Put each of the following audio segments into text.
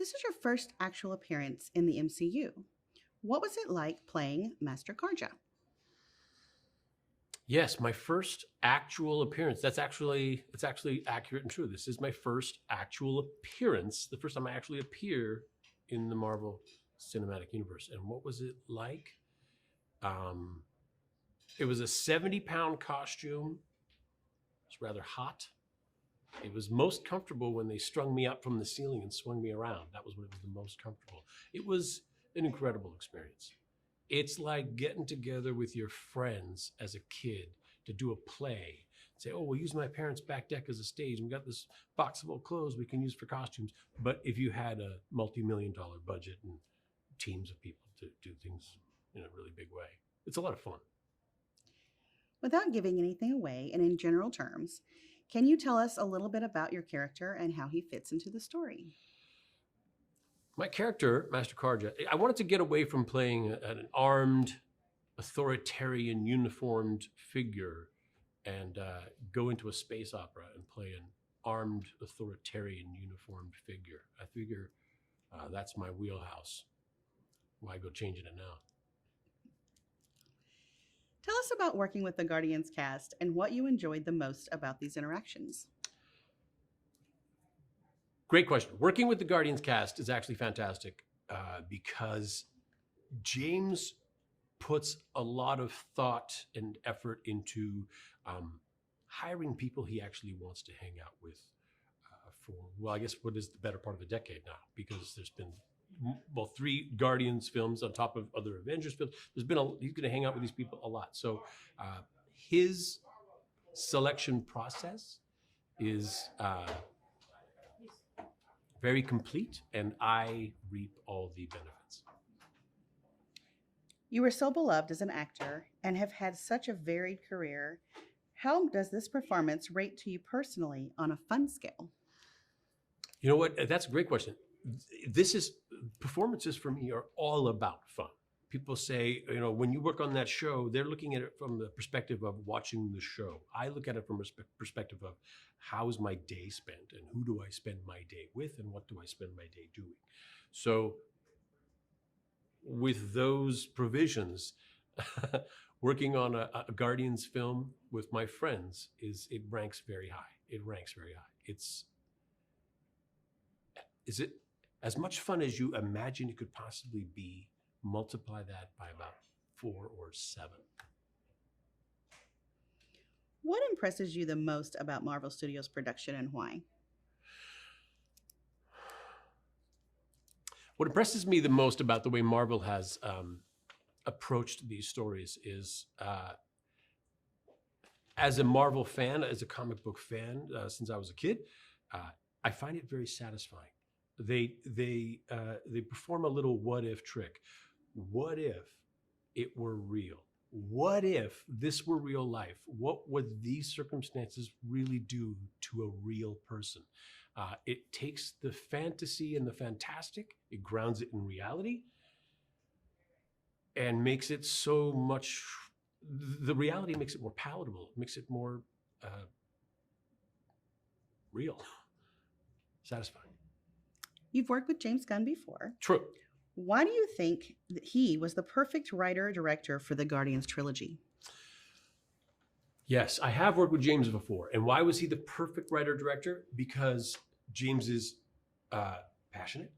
This is your first actual appearance in the MCU. What was it like playing Master Karja? Yes, my first actual appearance. It's actually accurate and true. This is my first actual appearance, the first time I actually appear in the Marvel Cinematic Universe. And what was it like? Um, it was a 70-pound costume. It's rather hot. It was most comfortable when they strung me up from the ceiling and swung me around. That was when it was the most comfortable. It was an incredible experience. It's like getting together with your friends as a kid to do a play. Say, oh, we'll use my parents' back deck as a stage. We got this box of old clothes we can use for costumes. But if you had a multi-million-dollar budget and teams of people to do things in a really big way, it's a lot of fun. Without giving anything away and in general terms, can you tell us a little bit about your character and how he fits into the story? My character, Master Karja, I wanted to get away from playing an armed, authoritarian, uniformed figure and go into a space opera and play an armed, authoritarian, uniformed figure. I figure that's my wheelhouse. Why go changing it now? Tell us about working with the Guardians cast and what you enjoyed the most about these interactions. Great question. Working with the Guardians cast is actually fantastic because James puts a lot of thought and effort into hiring people he actually wants to hang out with for, well, I guess what is the better part of a decade now, because there's been, well, 3 Guardians films on top of other Avengers films. He's going to hang out with these people a lot. So his selection process is very complete, and I reap all the benefits. You were so beloved as an actor and have had such a varied career. How does this performance rate to you personally on a fun scale? You know what? That's a great question. Performances for me are all about fun. People say, you know, when you work on that show, they're looking at it from the perspective of watching the show. I look at it from a perspective of how is my day spent and who do I spend my day with and what do I spend my day doing. So with those provisions, working on a Guardians film with my friends it ranks very high. It ranks very high. Is it as much fun as you imagine it could possibly be? Multiply that by about 4 or 7. What impresses you the most about Marvel Studios' production and why? What impresses me the most about the way Marvel has approached these stories is, as a Marvel fan, as a comic book fan, since I was a kid, I find it very satisfying. They perform a little what if trick. What if it were real? What if this were real life? What would these circumstances really do to a real person? It takes the fantasy and the fantastic, it grounds it in reality, and makes it so much, the reality makes it more palatable, makes it more real, satisfying. You've worked with James Gunn before. True. Why do you think that he was the perfect writer-director for the Guardians trilogy? Yes, I have worked with James before. And why was he the perfect writer-director? Because James is passionate.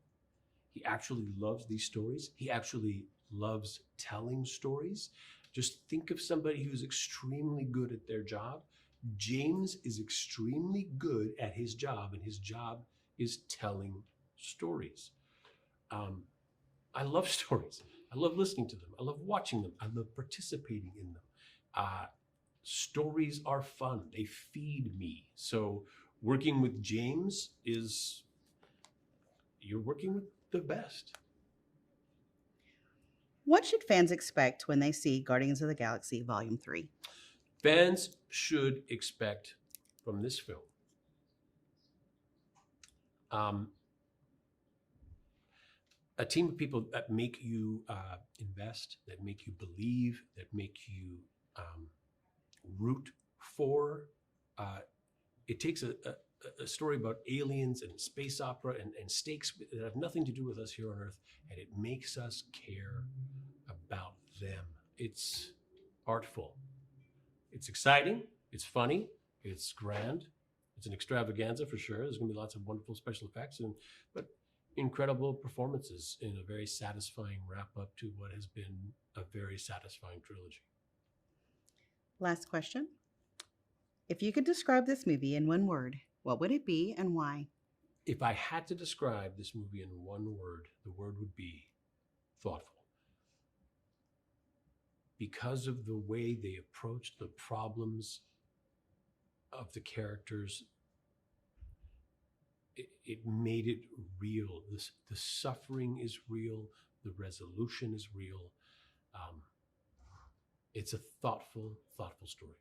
He actually loves these stories. He actually loves telling stories. Just think of somebody who's extremely good at their job. James is extremely good at his job, and his job is telling stories. I love stories. I love listening to them. I love watching them. I love participating in them. Stories are fun. They feed me. So working with James you're working with the best. What should fans expect when they see Guardians of the Galaxy Volume 3? Fans should expect from this film a team of people that make you invest, that make you believe, that make you root for. It takes a story about aliens and space opera and stakes that have nothing to do with us here on Earth, and it makes us care about them. It's artful. It's exciting. It's funny. It's grand. It's an extravaganza for sure. There's going to be lots of wonderful special effects, but incredible performances in a very satisfying wrap up to what has been a very satisfying trilogy. Last question. If you could describe this movie in one word, what would it be and why? If I had to describe this movie in one word, the word would be thoughtful. Because of the way they approached the problems of the characters, it made it real. The suffering is real. The resolution is real. It's a thoughtful story.